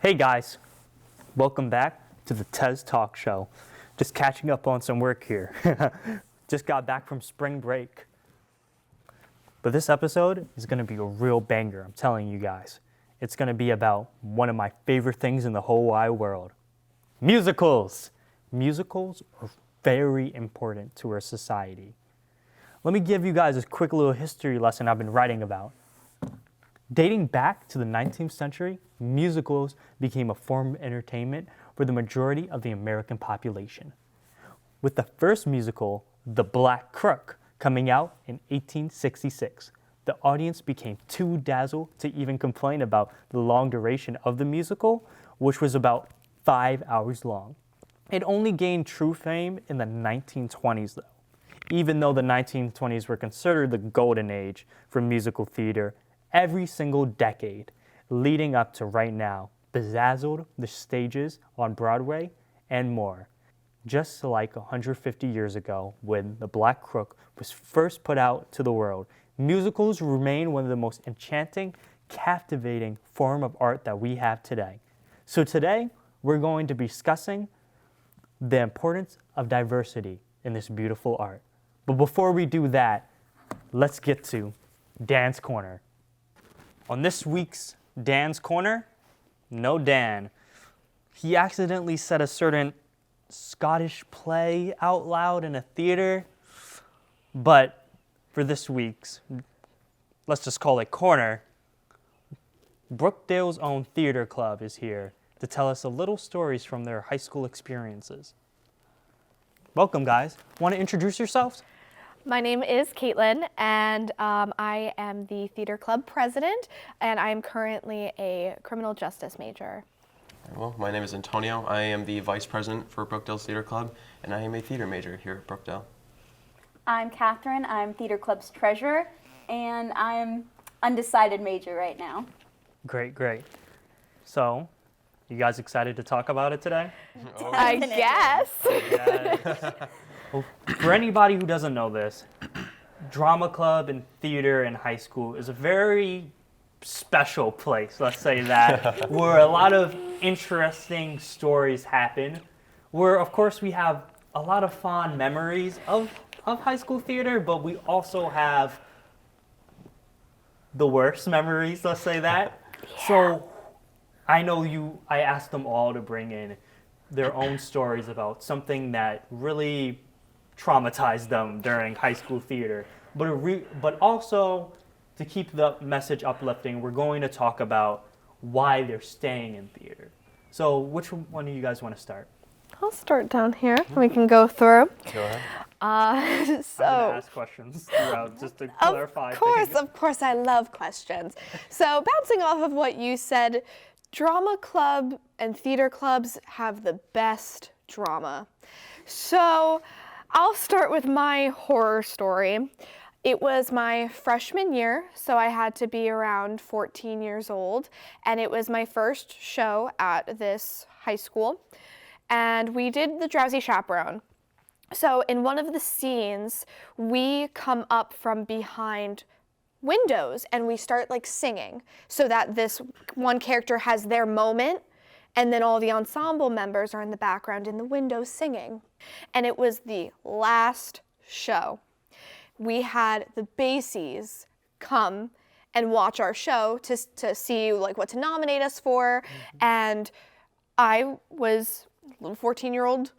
Hey guys, welcome back to the Tez Talk Show. Just catching up on some work here. Just got back from spring break. But this episode is going to be a real banger, I'm telling you guys. It's going to be about one of my favorite things in the whole wide world. Musicals! Musicals are very important to our society. Let me give you guys a quick little history lesson I've been writing about. Dating back to the 19th century, musicals became a form of entertainment for the majority of the American population. With the first musical, The Black Crook, coming out in 1866, the audience became too dazzled to even complain about the long duration of the musical, which was about 5 hours long. It only gained true fame in the 1920s, though. Even though the 1920s were considered the golden age for musical theater, every single decade leading up to right now bedazzled the stages on Broadway and more. Just like 150 years ago when The Black Crook was first put out to the world, musicals remain one of the most enchanting, captivating form of art that we have today. So today, we're going to be discussing the importance of diversity in this beautiful art. But before we do that, let's get to Dan's Corner. On this week's Dan's Corner, no Dan. He accidentally said a certain Scottish play out loud in a theater. But for this week's, let's just call it Corner, Brookdale's own theater club is here to tell us a little stories from their high school experiences. Welcome, guys. Want to introduce yourselves? My name is Caitlin, and I am the theater club president, and I am currently a criminal justice major. Well, my name is Antonio. I am the vice president for Brookdale's Theater Club, and I am a theater major here at Brookdale. I'm Catherine. I'm theater club's treasurer, and I'm undecided major right now. Great. So, you guys excited to talk about it today? I guess. Yes. Well, for anybody who doesn't know this, drama club and theater in high school is a very special place, let's say that, where a lot of interesting stories happen, where of course we have a lot of fond memories of high school theater, but we also have the worst memories, let's say that. Yeah. So I asked them all to bring in their own stories about something that really traumatized them during high school theater. But also, to keep the message uplifting, we're going to talk about why they're staying in theater. So which one of you guys want to start? I'll start down here. We can go through. Go ahead. I'm going to ask questions throughout just to clarify things. Of course, I love questions. So bouncing off of what you said, drama club and theater clubs have the best drama. So I'll start with my horror story. It was my freshman year, so I had to be around 14 years old, and it was my first show at this high school, and we did The Drowsy Chaperone. So in one of the scenes, we come up from behind windows and we start like singing so that this one character has their moment, and then all the ensemble members are in the background in the windows singing. And it was the last show. We had the Bassies come and watch our show to see like what to nominate us for. And I was a little 14-year-old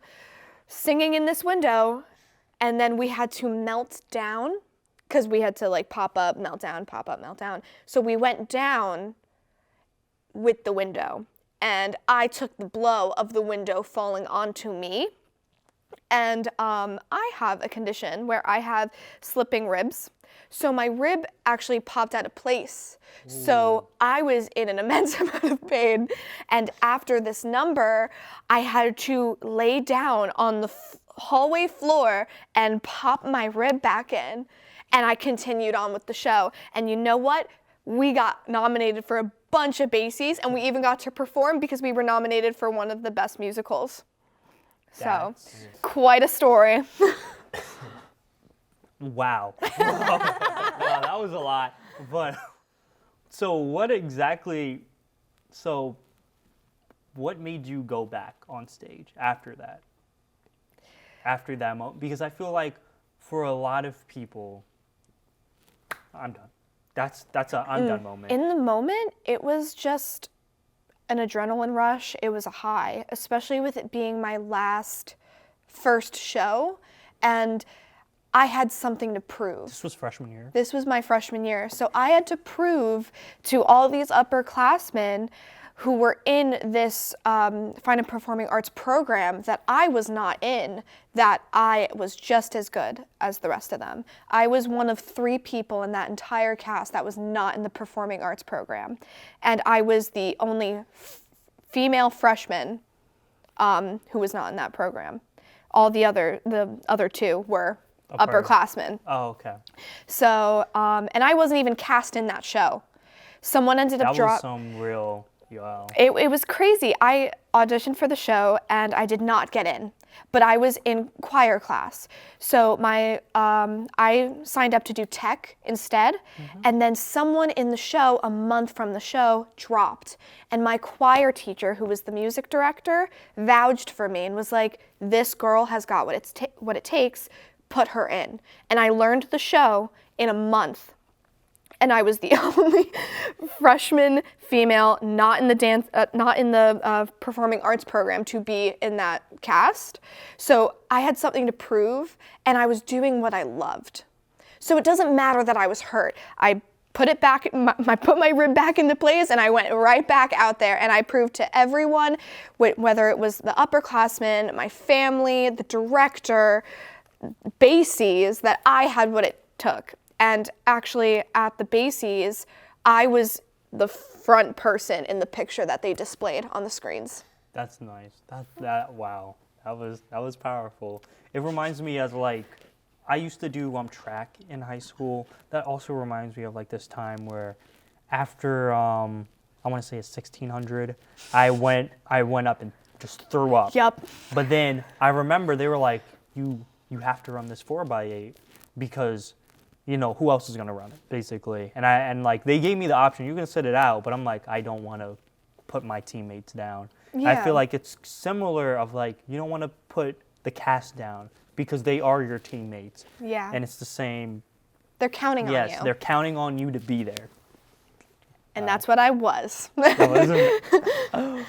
singing in this window, and then we had to melt down because we had to like pop up, melt down, pop up, melt down. So we went down with the window, and I took the blow of the window falling onto me. And I have a condition where I have slipping ribs. So my rib actually popped out of place. Ooh. So I was in an immense amount of pain. And after this number, I had to lay down on the hallway floor and pop my rib back in. And I continued on with the show. And you know what? We got nominated for a bunch of Bassies, and we even got to perform because we were nominated for one of the best musicals. So, quite a story. Wow. Wow, that was a lot. But, so what exactly, so what made you go back on stage after that? After that moment? Because I feel like for a lot of people, I'm done. That's a I'm done moment. In the moment, it was just an adrenaline rush. It was a high, especially with it being my first show, and I had something to prove. This was freshman year. This was my freshman year, so I had to prove to all these upperclassmen who were in this fine and performing arts program that I was not in, that I was just as good as the rest of them. I was one of 3 people in that entire cast that was not in the performing arts program. And I was the only female freshman who was not in that program. All the other 2 were upperclassmen. Oh, okay. So, and I wasn't even cast in that show. Someone ended up That was some real... Wow. It was crazy. I auditioned for the show and I did not get in, but I was in choir class. So I signed up to do tech instead, and then someone in the show, a month from the show, dropped. And my choir teacher, who was the music director, vouched for me and was like, this girl has got what it takes, put her in. And I learned the show in a month. And I was the only freshman female not in the performing arts program to be in that cast. So I had something to prove, and I was doing what I loved. So it doesn't matter that I was hurt. I put it back. I put my rib back into place, and I went right back out there, and I proved to everyone, whether it was the upperclassmen, my family, the director, bases, that I had what it took. And actually, at the bases, I was the front person in the picture that they displayed on the screens. That's nice. Wow. That was powerful. It reminds me of like, I used to do track in high school. That also reminds me of like this time where, after I want to say it's 1600, I went up and just threw up. Yep. But then I remember they were like, you have to run this 4x8 because, you know, who else is gonna run it, basically? And like they gave me the option, you can sit it out, but I'm like, I don't want to put my teammates down. Yeah. I feel like it's similar of like, you don't want to put the cast down because they are your teammates. Yeah. And it's the same. They're counting on you. Yes, they're counting on you to be there. And that's what I was. Are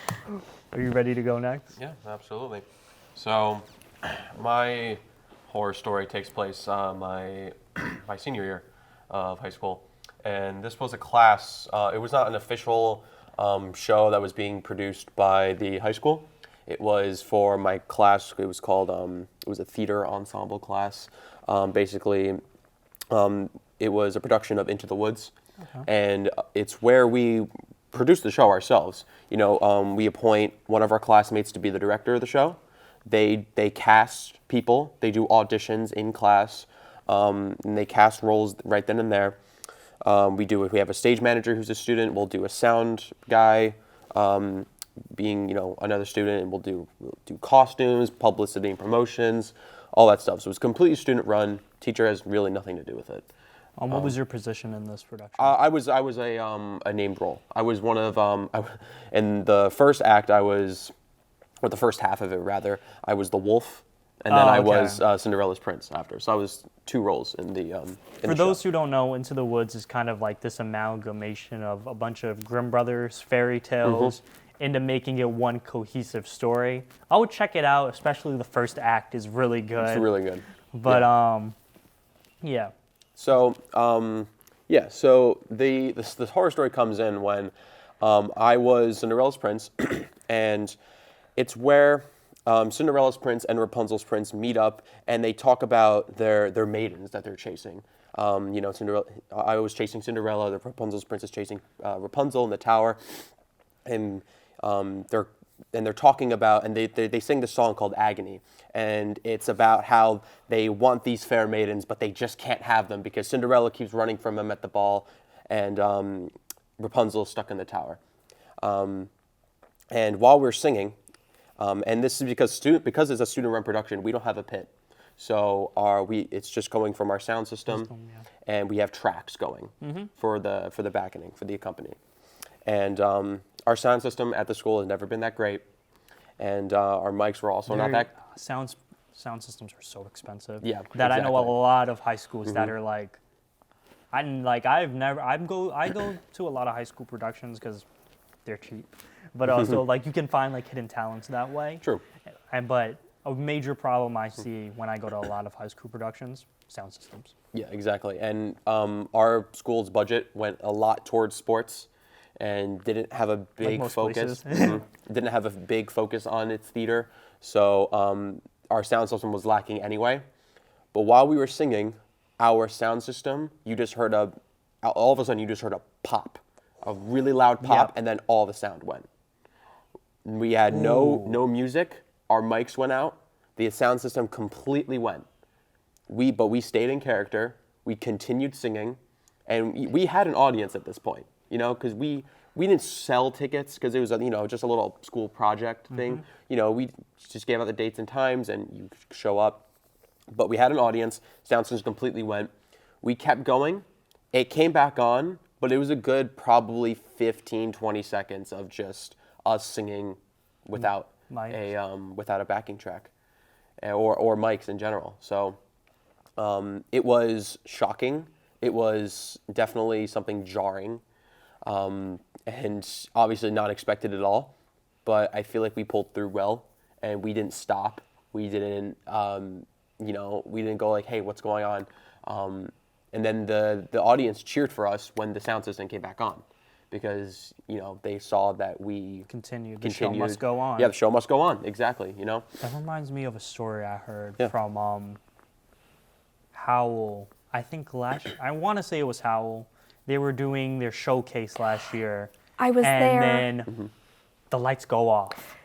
you ready to go next? Yeah, absolutely. So, my horror story takes place my senior year of high school, and this was a class. It was not an official show that was being produced by the high school. It was for my class. It was called. It was a theater ensemble class. Basically, it was a production of Into the Woods, and it's where we produce the show ourselves. You know, we appoint one of our classmates to be the director of the show. They cast people. They do auditions in class, and they cast roles right then and there. We have a stage manager who's a student. We'll do a sound guy, being another student, and we'll do costumes, publicity and promotions, all that stuff. So it's completely student run. Teacher has really nothing to do with it. What was your position in this production? I was a named role. I was one of in the first act. Or the first half of it, rather, I was the wolf, and then I was Cinderella's prince after. So I was 2 roles in the For those who don't know, Into the Woods is kind of like this amalgamation of a bunch of Grimm Brothers fairy tales into making it one cohesive story. I would check it out, especially the first act is really good. It's really good. But yeah. So so this horror story comes in when I was Cinderella's prince, and it's where Cinderella's prince and Rapunzel's prince meet up, and they talk about their maidens that they're chasing. Cinderella. I was chasing Cinderella. The Rapunzel's prince is chasing Rapunzel in the tower, and they're talking about, and they sing the song called Agony, and it's about how they want these fair maidens, but they just can't have them because Cinderella keeps running from them at the ball, and Rapunzel is stuck in the tower. And while we're singing, and this is because it's a student-run production, we don't have a pit. So it's just going from our sound system, and we have tracks going for the backing, for the accompaniment. And our sound system at the school has never been that great, and our mics were also not that. Sound systems are so expensive. Yeah, That I know a exactly. lot of high schools that are like, I go to a lot of high school productions because they're cheap, but also like you can find like hidden talents that way. True. But a major problem I see when I go to a lot of high school productions, sound systems. Yeah, exactly. And our school's budget went a lot towards sports, and didn't have a big most focus. places. Didn't have a big focus on its theater, so our sound system was lacking anyway. But while we were singing, our sound system, all of a sudden you just heard a pop, a really loud pop, Yep. and then all the sound went. We had no music. Our mics went out. The sound system completely went. But we stayed in character. We continued singing, and we had an audience at this point. Because we didn't sell tickets because it was just a little school project thing. We just gave out the dates and times, and you show up. But we had an audience. Sound system completely went. We kept going. It came back on, but it was a good probably 15, 20 seconds of just us singing without without a backing track, or mics in general. So it was shocking. It was definitely something jarring, and obviously not expected at all. But I feel like we pulled through well, and we didn't stop. We didn't, we didn't go like, "Hey, what's going on?" And then the audience cheered for us when the sound system came back on, because they saw that we Continued. The show must go on. Yeah, the show must go on. Exactly. That reminds me of a story I heard from Howell. I think I want to say it was Howell. They were doing their showcase last year. I was there. And then the lights go off.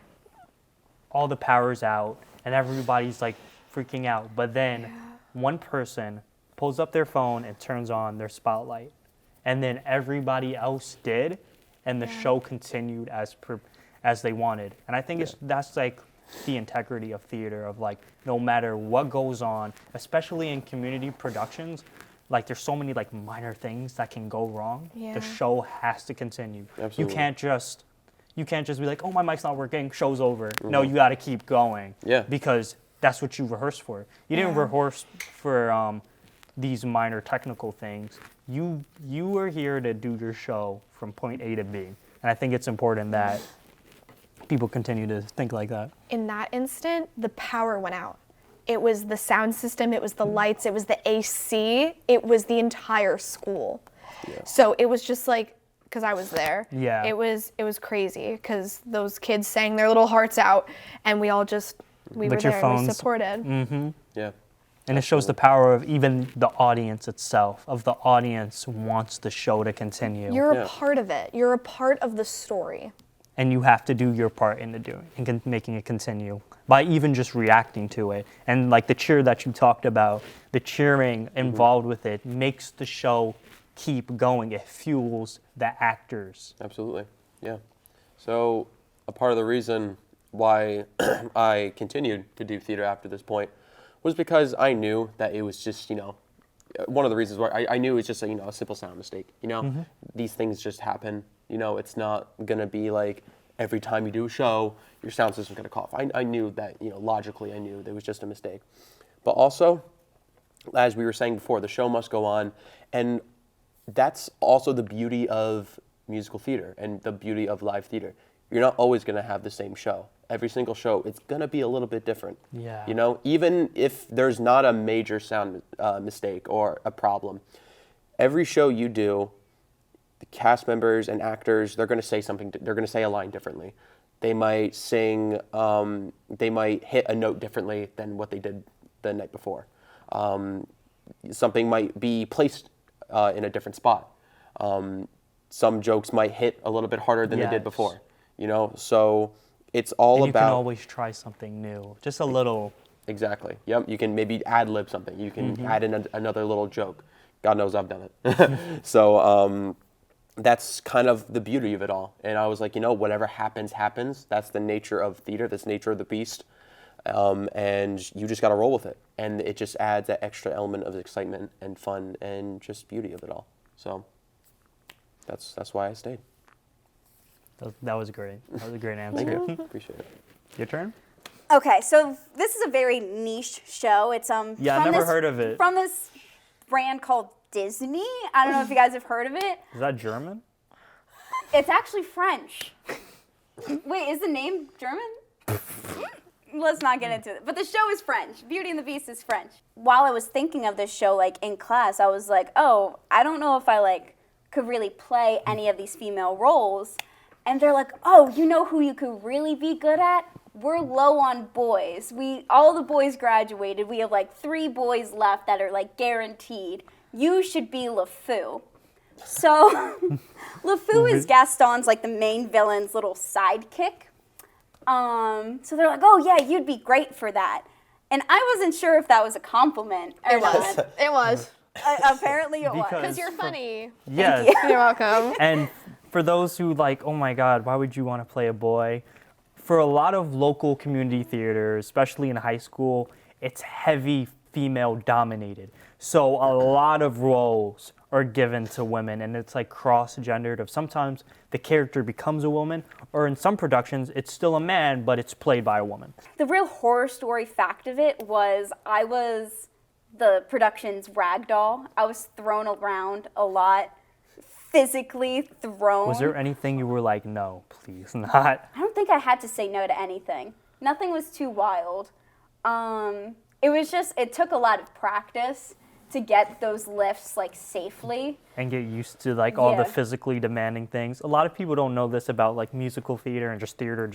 All the power's out, and everybody's like freaking out. But then one person pulls up their phone and turns on their spotlight. And then everybody else did, and the show continued as they wanted. And I think that's like the integrity of theater, of like, no matter what goes on, especially in community productions, like there's so many like minor things that can go wrong. Yeah. The show has to continue. Absolutely. You can't just be like, oh, my mic's not working, show's over. No, you got to keep going. Yeah. Because that's what you rehearsed for. You didn't rehearse for these minor technical things. You were here to do your show from point A to B. And I think it's important that people continue to think like that. In that instant, the power went out. It was the sound system, it was the lights, it was the AC, it was the entire school. Yeah. So it was just like, because I was there, it was crazy, because those kids sang their little hearts out, and we were there, and we supported. Mm-hmm. Yeah. And it shows the power of even the audience itself, of the audience wants the show to continue. You're a part of it. You're a part of the story. And you have to do your part in making it continue by even just reacting to it. And like the cheer that you talked about, the cheering involved with it makes the show keep going. It fuels the actors. Absolutely. Yeah. So a part of the reason why I continued to do theater after this point was because I knew that it was just, one of the reasons why I knew it was just a simple sound mistake. These things just happen. It's not going to be like every time you do a show, your sound system's going to cough. I knew that, logically I knew there was just a mistake. But also, as we were saying before, the show must go on. And that's also the beauty of musical theater and the beauty of live theater. You're not always going to have the same show. Every single show, it's going to be a little bit different. Yeah. Even if there's not a major sound mistake or a problem, every show you do, the cast members and actors, they're going to say something, they're going to say a line differently. They might sing, they might hit a note differently than what they did the night before. Something might be placed in a different spot. Some jokes might hit a little bit harder than they did before. So it's all and you about. You can always try something new, just a little. Exactly. Yep. You can maybe ad-lib something. You can add in another little joke. God knows I've done it. So that's kind of the beauty of it all. And I was like, whatever happens, happens. That's the nature of theater. That's the nature of the beast. And you just got to roll with it. And it just adds that extra element of excitement and fun and just beauty of it all. So that's why I stayed. That was great. That was a great answer. Thank you. Appreciate it. Your turn? Okay, so this is a very niche show. It's Yeah, I never heard of it. From this brand called Disney. I don't know if you guys have heard of it. Is that German? It's actually French. Wait, is the name German? Let's not get into it. But the show is French. Beauty and the Beast is French. While I was thinking of this show, like in class, I was like, oh, I don't know if I like could really play any of these female roles. And they're like, oh, you know who you could really be good at? We're low on boys. All the boys graduated. We have like 3 boys left that are like guaranteed. You should be LeFou. So LeFou is Gaston's like the main villain's little sidekick. So they're like, oh yeah, you'd be great for that. And I wasn't sure if that was a compliment or not. It was. Apparently it was. Because you're funny. Yes. You're welcome. And for those who like, oh my God, why would you want to play a boy? For a lot of local community theaters, especially in high school, it's heavy female dominated. So a lot of roles are given to women, and it's like cross-gendered of sometimes the character becomes a woman, or in some productions, it's still a man, but it's played by a woman. The real horror story fact of it was I was the production's rag doll. I was thrown around a lot, physically thrown. Was there anything you were like, no, please not? I don't think I had to say no to anything. Nothing was too wild. It was just, it took a lot of practice to get those lifts like safely. And get used to like all the Yeah. physically demanding things. A lot of people don't know this about like musical theater and just theater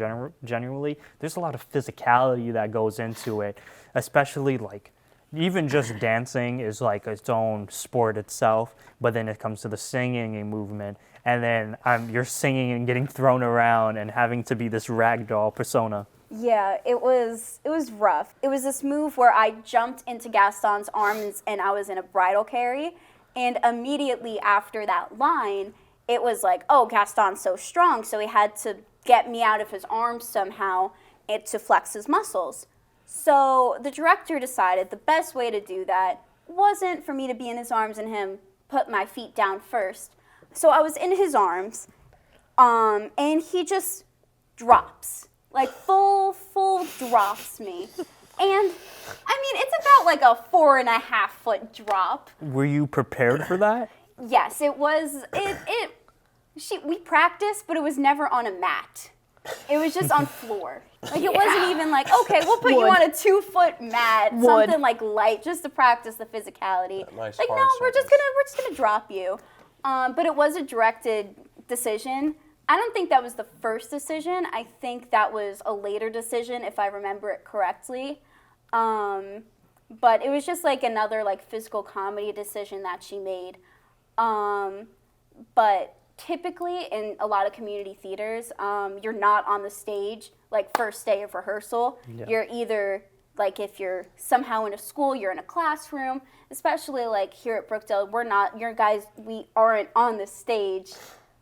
generally. There's a lot of physicality that goes into it, especially like even just dancing is like its own sport itself, but then it comes to the singing and movement, and then you're singing and getting thrown around and having to be this ragdoll persona. Yeah, it was rough. It was this move where I jumped into Gaston's arms and I was in a bridal carry, and immediately after that line, it was like, oh, Gaston's so strong, so he had to get me out of his arms somehow to flex his muscles. So the director decided the best way to do that wasn't for me to be in his arms and him put my feet down first. So I was in his arms, and he just drops. Like full drops me. And I mean, it's about like a 4.5 foot drop. Were you prepared for that? Yes, it was, we practiced, but it was never on a mat. It was just on floor. Like it wasn't even like, okay, we'll put you on a 2-foot mat, something like light, just to practice the physicality. Nice Like, hard no, we're just surface. gonna drop you. But it was a directed decision. I don't think that was the first decision. I think that was a later decision, if I remember it correctly. But it was just like another like physical comedy decision that she made. But typically in a lot of community theaters, you're not on the stage like first day of rehearsal. Yeah. You're either like if you're somehow in a school, you're in a classroom. Especially like here at Brookdale, we aren't on the stage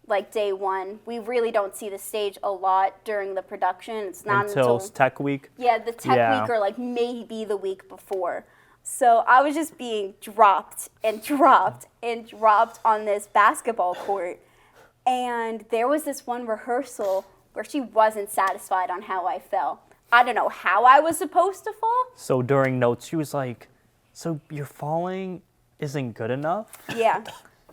like day one. We really don't see the stage a lot during the production. It's not Until tech week? Yeah, the tech week or like maybe the week before. So I was just being dropped and dropped and dropped on this basketball court. And there was this one rehearsal where she wasn't satisfied on how I fell. I don't know how I was supposed to fall. So during notes, she was like, so your falling isn't good enough? Yeah.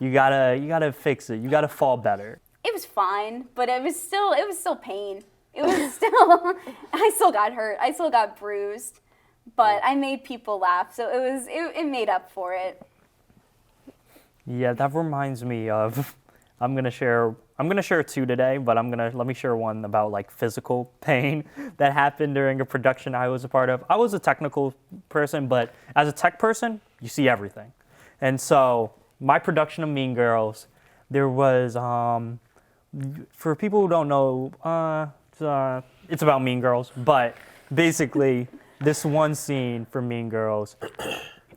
You gotta fix it. You gotta fall better. It was fine, but it was still pain. It was still, I still got hurt. I still got bruised, but I made people laugh, so it made up for it. Yeah, that reminds me of, I'm gonna share 2 today, but let me share one about like physical pain that happened during a production I was a part of. I was a technical person, but as a tech person, you see everything. And so my production of Mean Girls, there was, for people who don't know, it's about Mean Girls, but basically this one scene for Mean Girls,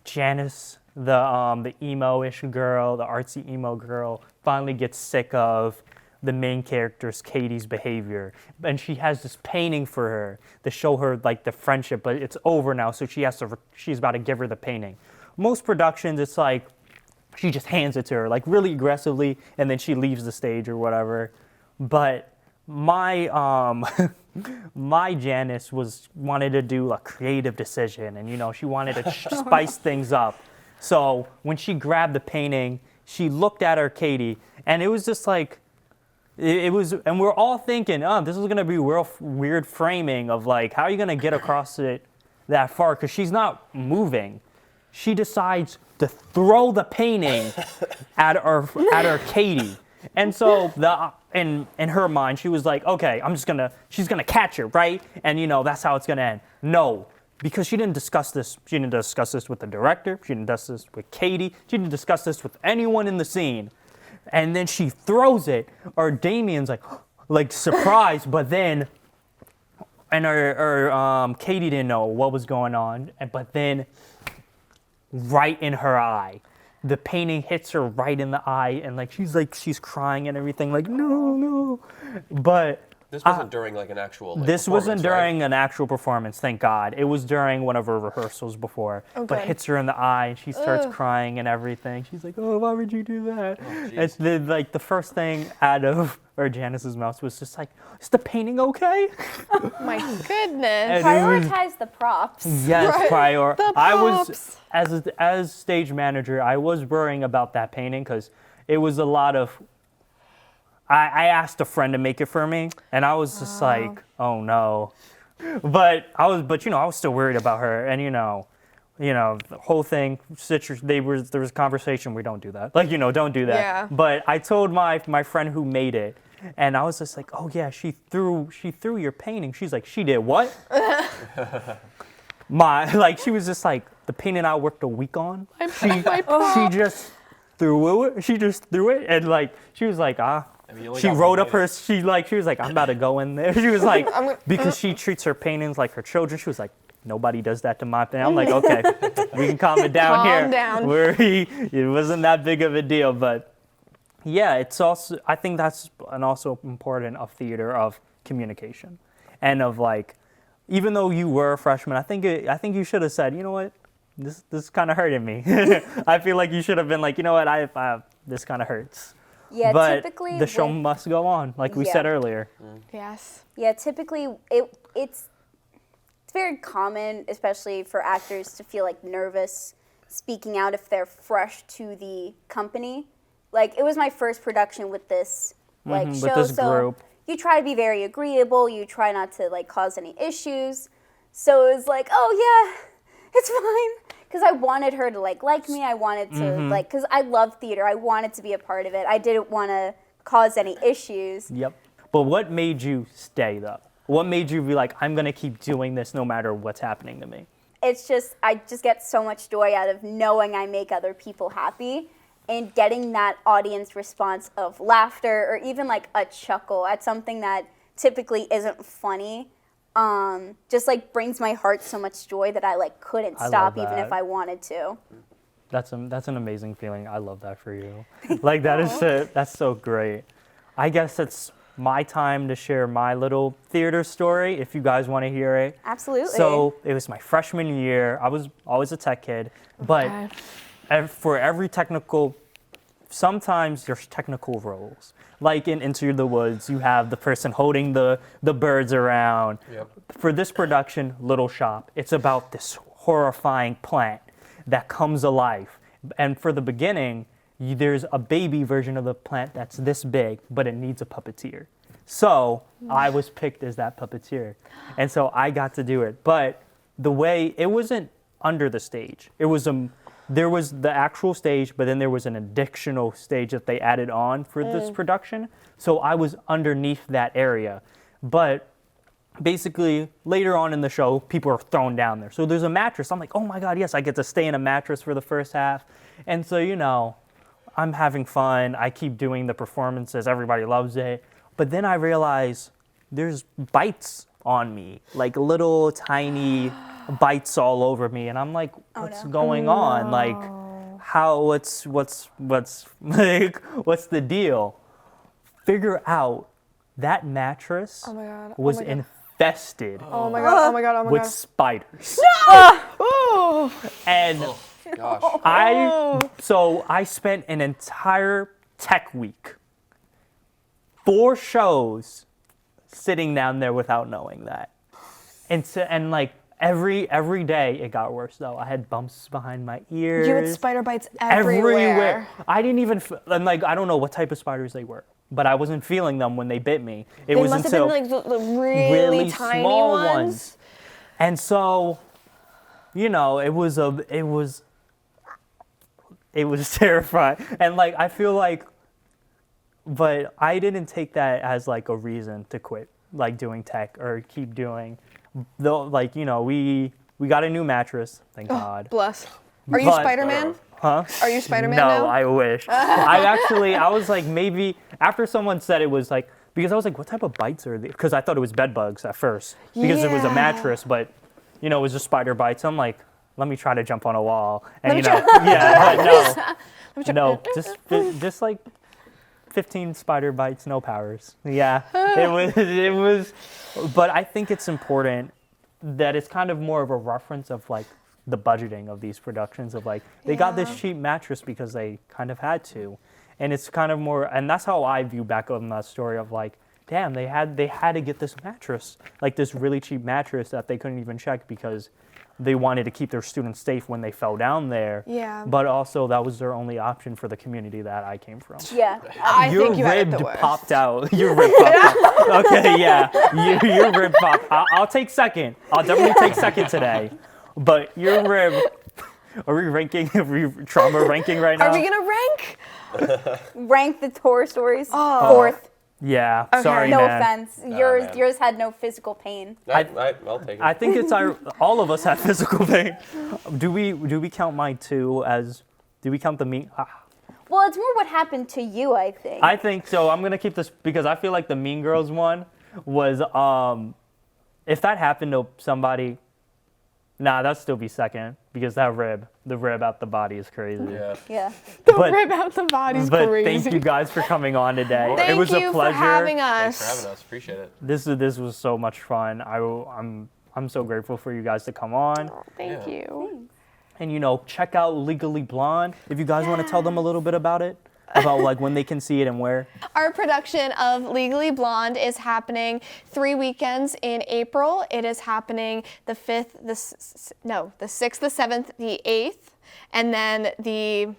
Janice, the emo-ish girl, the artsy emo girl, finally gets sick of the main character's Katie's behavior, and she has this painting for her to show her like the friendship, but it's over now, so she's about to give her the painting. Most productions, it's like she just hands it to her like really aggressively, and then she leaves the stage or whatever. But my my Janice wanted to do a creative decision, and she wanted to spice things up. So when she grabbed the painting, she looked at her Katie, and it was just like it was, and we're all thinking, oh, this is gonna be real weird framing of like, how are you gonna get across it that far? Because she's not moving. She decides to throw the painting at her Katie. And so in her mind, she was like, okay, she's gonna catch her, right? And that's how it's gonna end. No, because she didn't discuss this. She didn't discuss this with the director. She didn't discuss this with Katie. She didn't discuss this with anyone in the scene. And then she throws it, or Damien's like surprised, but then, and her Katie didn't know what was going on, but then right in her eye. The painting hits her right in the eye, and she's crying and everything, like no. But this wasn't during an actual. This wasn't during an actual performance, thank God. It was during one of her rehearsals before. Okay. But hits her in the eye, and she starts crying and everything. She's like, "Oh, why would you do that?" It's the first thing out of Janice's mouth was just like, "Is the painting okay?" My goodness. Prioritize the props. Yes, Right. The I was props. as stage manager, I was worrying about that painting because it was a lot of. I asked a friend to make it for me, and I was just like, oh no, but I was still worried about her, and the whole thing. There was conversation. We don't do that. Don't do that. Yeah. But I told my friend who made it, and I was just like, oh yeah, she threw your painting. She's like, she did what? She was just like, the painting I worked a week on. She just threw it. She just threw it, and she was like, she wrote up her. She was like, I'm about to go in there. She was like, because she treats her paintings like her children. She was like, nobody does that to my thing. I'm like, okay, we can calm it down here. Calm down. It wasn't that big of a deal, but yeah, it's also. I think that's also important of theater, of communication, and of even though you were a freshman, I think you should have said, you know what, this is kind of hurting me. I feel like you should have been like, you know what, this kind of hurts. Yeah, but typically the show must go on, like we said earlier. Yes. Yeah, typically it's very common, especially for actors, to feel nervous speaking out if they're fresh to the company. It was my first production with this show, with this group. You try to be very agreeable. You try not to cause any issues. So it was like, oh yeah, it's fine. Because I wanted her to like me. I wanted to because I love theater. I wanted to be a part of it. I didn't want to cause any issues. Yep. But what made you stay though? What made you be like, I'm gonna keep doing this no matter what's happening to me? It's just, I just get so much joy out of knowing I make other people happy and getting that audience response of laughter or even a chuckle at something that typically isn't funny. Just brings my heart so much joy that I couldn't stop even if I wanted to. That's an amazing feeling. I love that for you. That's so great. I guess it's my time to share my little theater story if you guys want to hear it. Absolutely. So it was my freshman year. I was always a tech kid, but for every technical, sometimes there's technical roles. Like in Into the Woods, you have the person holding the birds around. Yep. For this production, Little Shop, it's about this horrifying plant that comes alive. And for the beginning, there's a baby version of the plant that's this big, but it needs a puppeteer. So I was picked as that puppeteer. And so I got to do it. But the way, it wasn't under the stage. There was the actual stage, but then there was an additional stage that they added on for this production. So I was underneath that area. But basically, later on in the show, people are thrown down there. So there's a mattress. I'm like, oh my God, yes, I get to stay in a mattress for the first half. And so, I'm having fun. I keep doing the performances. Everybody loves it. But then I realize there's bites on me, little tiny bites all over me, and I'm like, what's going on? What's the deal? Figure out that mattress was infested with spiders. And Gosh. I spent an entire tech week, 4 shows sitting down there without knowing that. And like every day it got worse though. I had bumps behind my ears. You had spider bites everywhere. I didn't even and like I don't know what type of spiders they were, but I wasn't feeling them when they bit me. They must have been like the really tiny small ones. And so, you know, it was terrifying. And like I feel like, but I didn't take that as like a reason to quit like doing tech or keep doing. Though, like, you know, we got a new mattress, thank God. Bless. Are you But- Spider-Man? Huh? Are you Spider-Man No, now? I wish. I was like, maybe, after someone said it was like, because I was like, what type of bites are these? Because I thought it was bed bugs at first, because it was a Yeah. mattress, but, you know, it was just spider bites. I'm like, let me try to jump on a wall. And, Let you me know, yeah, Let me no, just like 15 spider bites, no powers. Yeah, it was, but I think it's important that it's kind of more of a reference of like the budgeting of these productions of like, they got this cheap mattress because they kind of had to. And it's kind of more, and that's how I view back on that story of like, damn, they had to get this mattress, like this really cheap mattress that they couldn't even check because they wanted to keep their students safe when they fell down there. Yeah. But also that was their only option for the community that I came from. Yeah. I Your think you had it rib the worst. popped out. Your rib popped out. Okay, yeah. Your rib popped. I'll take second. I'll definitely take second today. But your rib. Are we ranking? Are we trauma ranking right now? Are we gonna rank? Rank the horror stories. Oh. Fourth. Yeah. Sorry, No man. offense. Nah, yours man. yours had no physical pain. I'll take it. I think it's all of us have physical pain. Do we count mine too as? Do we count the mean? Well, it's more what happened to you, I think. I think so. I'm gonna keep this because I feel like the Mean Girls one was if that happened to somebody, nah, that'd still be second because the rib out the body is crazy. Yeah. Yeah. The But- rib out the body's But crazy. thank you guys for coming on today. Thank it was you a pleasure. for having Thanks us. for having us. Appreciate it. This was so much fun. I'm so grateful for you guys to come on. Thank Yeah. you. And you know, check out Legally Blonde if you guys want to tell them a little bit about it, about like when they can see it and where. Our production of Legally Blonde is happening 3 weekends in April. It is happening the 6th, the 7th, the 8th, and then the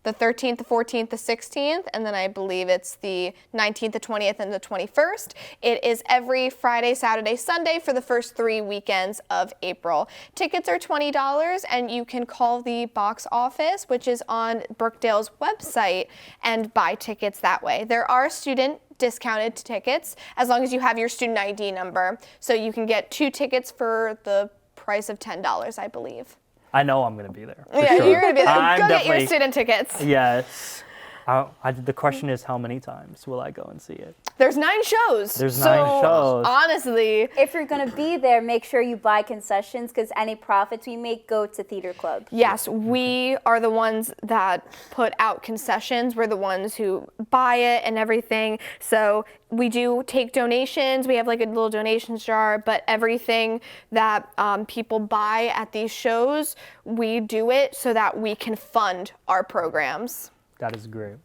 13th, the 14th, the 16th, and then I believe it's the 19th, the 20th, and the 21st. It is every Friday, Saturday, Sunday for the first 3 weekends of April. Tickets are $20, and you can call the box office, which is on Brookdale's website, and buy tickets that way. There are student discounted tickets as long as you have your student ID number. So you can get 2 tickets for the price of $10, I believe. I know I'm gonna be there. for Yeah, sure. you're gonna be there. I'm Go get your definitely- student tickets. Yes. The question is, how many times will I go and see it? There's 9 shows. There's so 9 shows. Honestly, If you're going to be there, make sure you buy concessions because any profits we make go to theater club. yes, we are the ones that put out concessions. We're the ones who buy it and everything. So we do take donations. We have like a little donations jar, but everything that people buy at these shows, we do it so that we can fund our programs. That is great.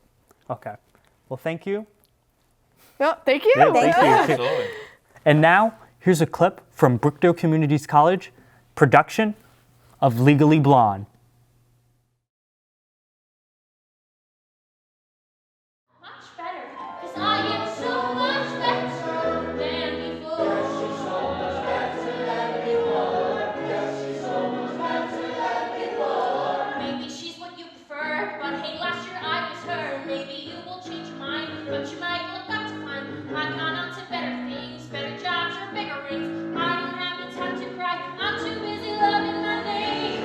Okay. Well, thank you. Oh, thank you. Yeah, thank you. Absolutely. And now, here's a clip from Brookdale Community College production of Legally Blonde. Much better, 'cause I am so much better than before. She's so much better than before. She's so much better than before. Maybe she's what you prefer, but hey, last year I was her. Maybe you will change your mind, but you might look up to find I've gone on to better things, better jobs or bigger rings. I don't have the time to cry. I'm too busy loving my name.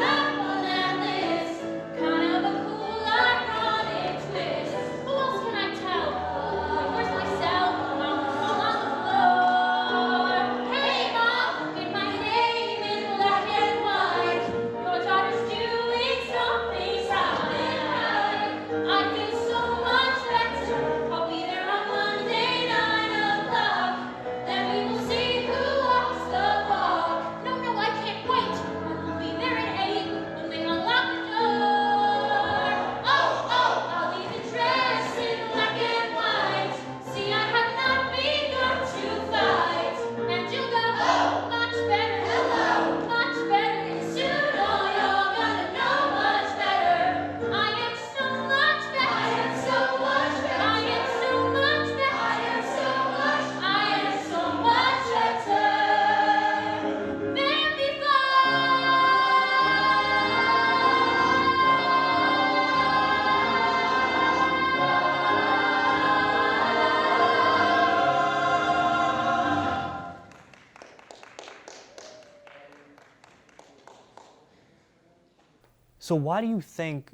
So why do you think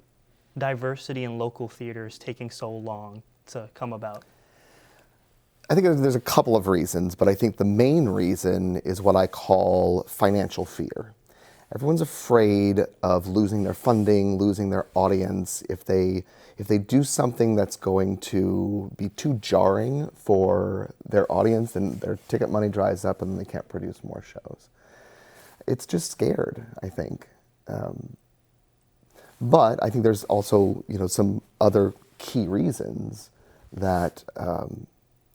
diversity in local theater is taking so long to come about? I think there's a couple of reasons, but I think the main reason is what I call financial fear. Everyone's afraid of losing their funding, losing their audience if they do something that's going to be too jarring for their audience, then their ticket money dries up and they can't produce more shows. It's just scared, I think. But I think there's also, some other key reasons that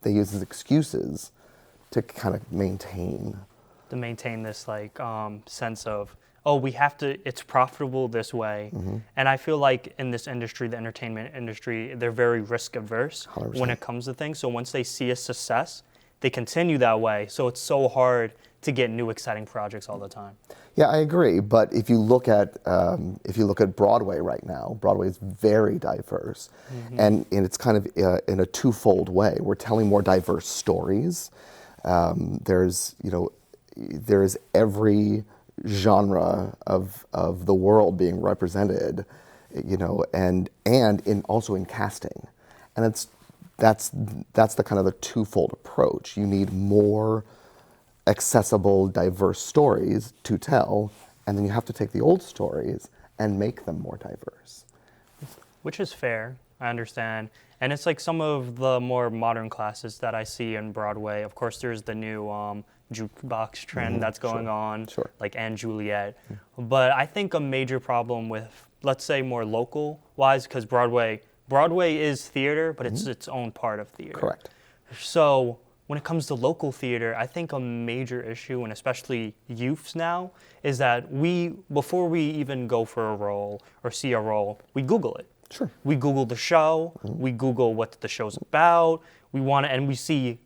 they use as excuses to kind of maintain. To maintain this sense of, oh, we have to, it's profitable this way. And I feel like in this industry, the entertainment industry, they're very risk averse 100%. when it comes to things. So once they see a success, they continue that way. So it's so hard to get new exciting projects all the time. Yeah, I agree. But if you look at Broadway right now, Broadway is very diverse, and it's kind of in a twofold way. We're telling more diverse stories. There's every genre of the world being represented, and also in casting, and that's the kind of the twofold approach. You need more accessible, diverse stories to tell, and then you have to take the old stories and make them more diverse. Which is fair, I understand. And it's like some of the more modern classes that I see in Broadway. Of course, there's the new jukebox trend that's going on, like Anne Juliet. But I think a major problem with, let's say, more local-wise, because Broadway is theater, but it's its own part of theater. Correct. So when it comes to local theater, I think a major issue, and especially youths now, is that before we even go for a role or see a role, we Google it. Sure. We Google the show, we Google what the show's about, and we see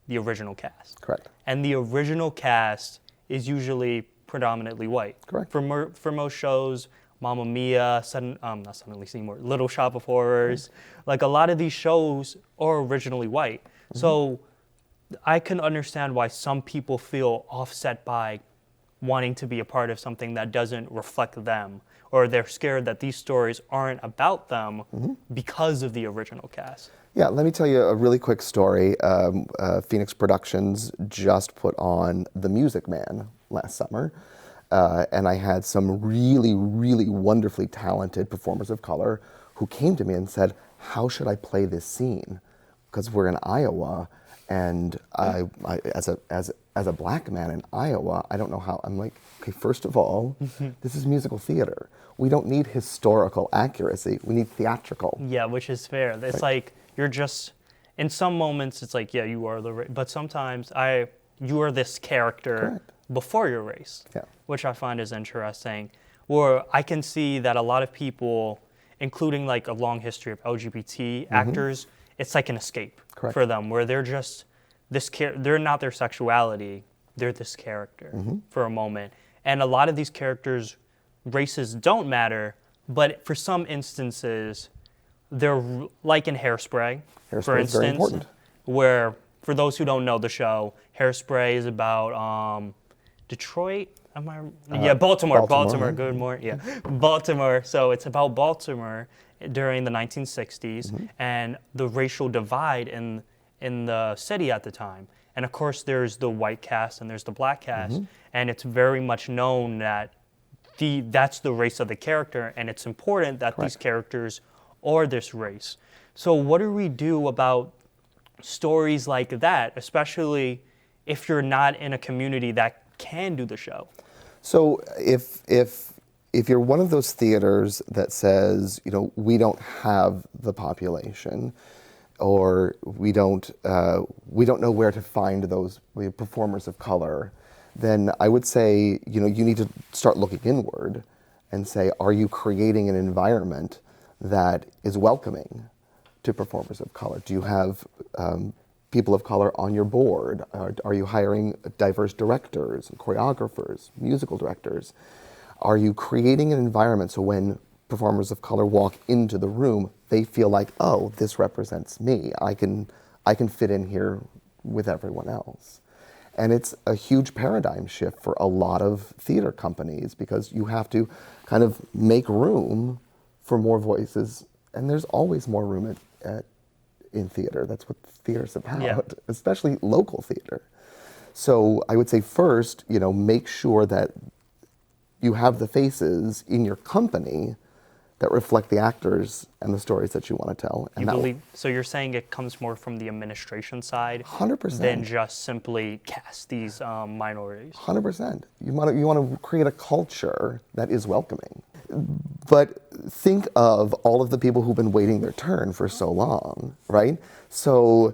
the original cast. Correct. And the original cast is usually predominantly white. Correct. For most shows, Mamma Mia, not Suddenly Seymour, Little Shop of Horrors, like a lot of these shows are originally white. So I can understand why some people feel offset by wanting to be a part of something that doesn't reflect them, or they're scared that these stories aren't about them because of the original cast. Yeah, let me tell you a really quick story. Phoenix Productions just put on The Music Man last summer, and I had some really, really wonderfully talented performers of color who came to me and said, how should I play this scene? Because we're in Iowa, and I as a black man in Iowa, I don't know how. I'm like, okay, first of all, this is musical theater. We don't need historical accuracy. We need theatrical. Yeah, which is fair. It's like you're just, in some moments, it's like, yeah, you are but sometimes you are this character before your race, which I find is interesting. Or I can see that a lot of people, including like a long history of LGBT actors, it's like an escape for them, where they're just they're not their sexuality, they're this character for a moment. And a lot of these characters, races don't matter, but for some instances, they're like in Hairspray, for Hairspray is very instance, important. where, for those who don't know the show, Hairspray is about Detroit. Baltimore. Good morning. Yeah, Baltimore. So it's about Baltimore during the 1960s and the racial divide in the city at the time. And of course, there's the white cast and there's the black cast, and it's very much known that that's the race of the character, and it's important that these characters are this race. So what do we do about stories like that, especially if you're not in a community that can do the show? So if you're one of those theaters that says, we don't have the population, or we don't know where to find those performers of color, then I would say, you need to start looking inward and say, are you creating an environment that is welcoming to performers of color? Do you have people of color on your board? Are you hiring diverse directors, choreographers, musical directors? Are you creating an environment so when performers of color walk into the room, they feel like, oh, this represents me. I can fit in here with everyone else. And it's a huge paradigm shift for a lot of theater companies because you have to kind of make room for more voices, and there's always more room in theater. That's what theater's about, especially local theater. So I would say first, make sure that you have the faces in your company that reflect the actors and the stories that you want to tell. And So you're saying it comes more from the administration side 100%. than just simply cast these minorities? 100%. You want to create a culture that is welcoming. But think of all of the people who've been waiting their turn for so long, right? So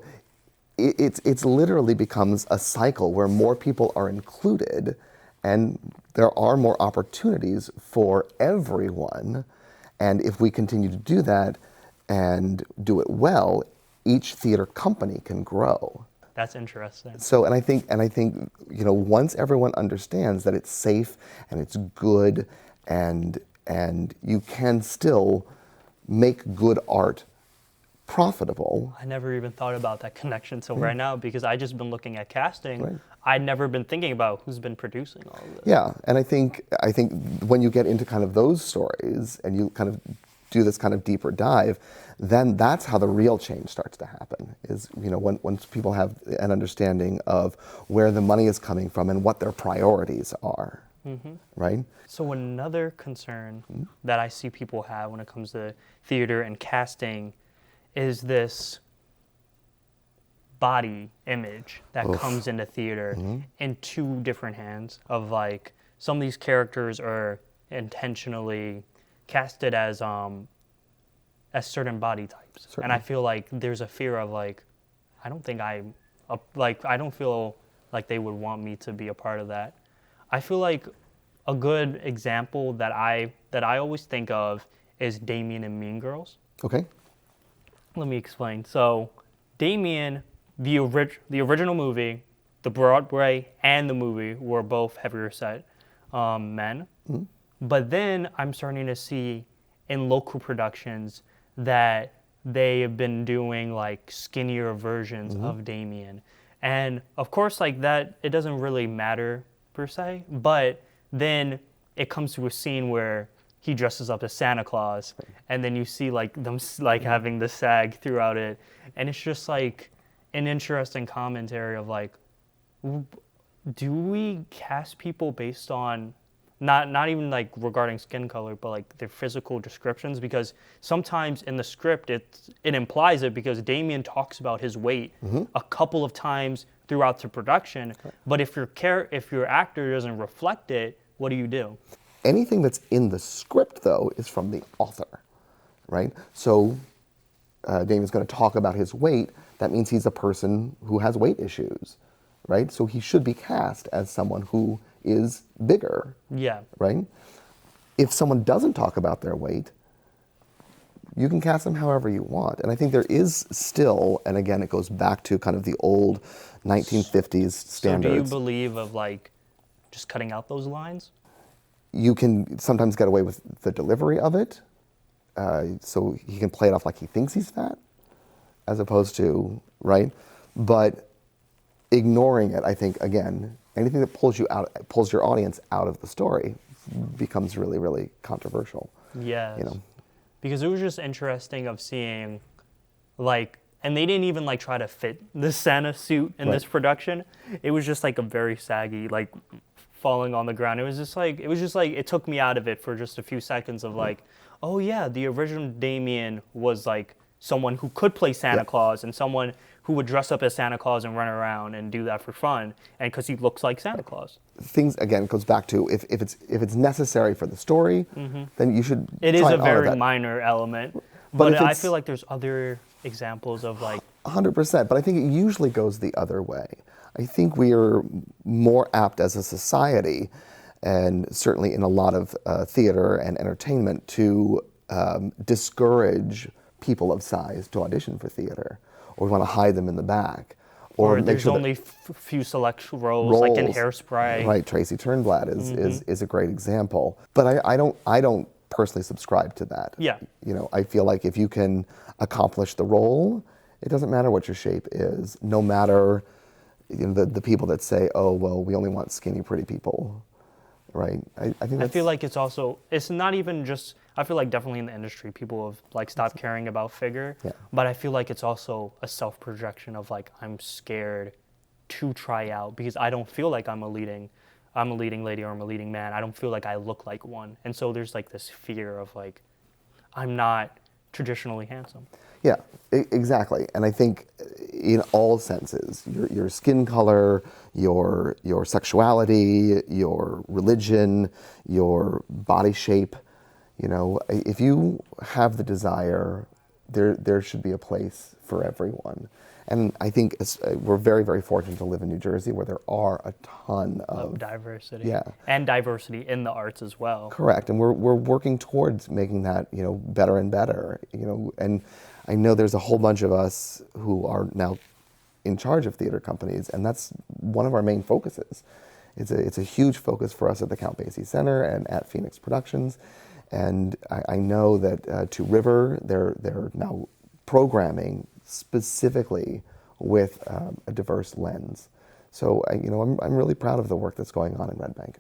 it's literally becomes a cycle where more people are included and there are more opportunities for everyone. And if we continue to do that and do it well, each theater company can grow. That's interesting. So, and I think, once everyone understands that it's safe and it's good, and you can still make good art profitable. I never even thought about that connection till right now because I just been looking at casting. Right. I'd never been thinking about who's been producing all of this. Yeah, and I think when you get into kind of those stories and you kind of do this kind of deeper dive, then that's how the real change starts to happen. Is once people have an understanding of where the money is coming from and what their priorities are, right? So another concern that I see people have when it comes to theater and casting is this body image that comes into theater in two different hands of like some of these characters are intentionally casted as certain body types. Certainly. And I feel like there's a fear of like I don't feel like they would want me to be a part of that. I feel like a good example that I always think of is Damien in Mean Girls. Okay. Let me explain. So, Damien, the original movie, the Broadway and the movie were both heavier set men. But then I'm starting to see in local productions that they have been doing like skinnier versions of Damien. And of course, like that, it doesn't really matter per se, but then it comes to a scene where he dresses up as Santa Claus, and then you see like them like having the sag throughout it, and it's just like an interesting commentary of like, do we cast people based on not even like regarding skin color, but like their physical descriptions? Because sometimes in the script it implies it because Damien talks about his weight a couple of times throughout the production, but if your actor doesn't reflect it, what do you do? Anything that's in the script, though, is from the author, right? So Damien's going to talk about his weight. That means he's a person who has weight issues, right? So he should be cast as someone who is bigger, right? If someone doesn't talk about their weight, you can cast them however you want. And I think there is still, and again, it goes back to kind of the old 1950s standards. So do you believe of like just cutting out those lines? You can sometimes get away with the delivery of it, so he can play it off like he thinks he's fat, as opposed to, right? But ignoring it, I think, again, anything that pulls your audience out of the story becomes really, really controversial. Yes. Because it was just interesting of seeing, like, and they didn't even like try to fit the Santa suit in this production. It was just like a very saggy, like, falling on the ground. It was just like it took me out of it for just a few seconds of like, oh yeah, the original Damien was like someone who could play Santa Claus and someone who would dress up as Santa Claus and run around and do that for fun, and because he looks like Santa Claus. Things again goes back to if it's necessary for the story, then you should. It is try a and honor very that. minor element, But but if I it's- feel like there's other examples of like 100%, but I think it usually goes the other way. I think we are more apt as a society, and certainly in a lot of theater and entertainment, to discourage people of size to audition for theater, or we want to hide them in the back, or make there's sure only few select roles, like in Hairspray. Right, Tracy Turnblad is a great example, but I don't personally subscribe to that. Yeah. I feel like if you can accomplish the role, it doesn't matter what your shape is, no matter the people that say, oh, well, we only want skinny, pretty people, right? I think I feel like it's not even just, I feel like definitely in the industry, people have like stopped caring about figure, Yeah. but I feel like it's also a self-projection of like, I'm scared to try out because I don't feel like I'm a leading lady or I'm a leading man. I don't feel like I look like one. And so there's like this fear of like, I'm not traditionally handsome. Yeah, exactly. And I think in all senses, your skin color, your sexuality, your religion, your body shape, if you have the desire, there should be a place for everyone. And I think we're very, very fortunate to live in New Jersey where there are a ton of diversity. Yeah. And diversity in the arts as well. Correct, and we're working towards making that better and better. And I know there's a whole bunch of us who are now in charge of theater companies, and that's one of our main focuses. It's a huge focus for us at the Count Basie Center and at Phoenix Productions, and I know that to River they're now programming specifically with a diverse lens. So I'm really proud of the work that's going on in Red Bank.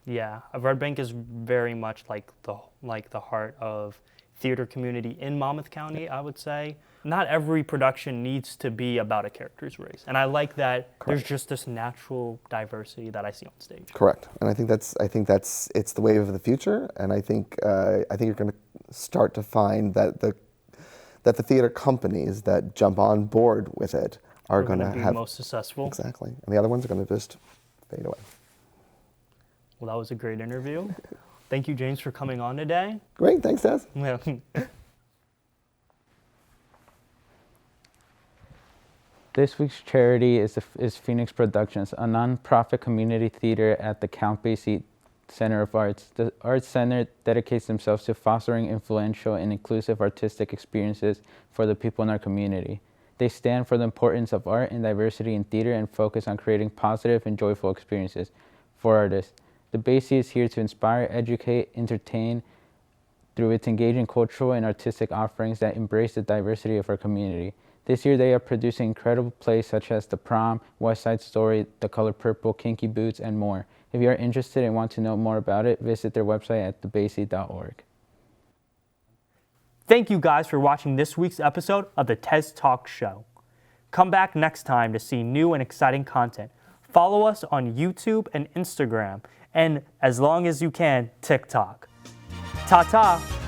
Yeah, Red Bank is very much like the heart of theater community in Monmouth County, I would say. Not every production needs to be about a character's race, and I like that. There's just this natural diversity that I see on stage. Correct, and I think that's it's the wave of the future, and I think you're going to start to find that the theater companies that jump on board with it are going to be have most successful. Exactly, and the other ones are going to just fade away. Well, that was a great interview. Thank you, James, for coming on today. Great, thanks, Tez. Yeah. This week's charity is Phoenix Productions, a nonprofit community theater at the Count Basie Center of Arts. The Arts Center dedicates themselves to fostering influential and inclusive artistic experiences for the people in our community. They stand for the importance of art and diversity in theater and focus on creating positive and joyful experiences for artists. The Basie is here to inspire, educate, entertain through its engaging cultural and artistic offerings that embrace the diversity of our community. This year they are producing incredible plays such as The Prom, West Side Story, The Color Purple, Kinky Boots, and more. If you are interested and want to know more about it, visit their website at thebasie.org. Thank you guys for watching this week's episode of the Tez Talk Show. Come back next time to see new and exciting content. Follow us on YouTube and Instagram, and as long as you can, TikTok. Ta-ta!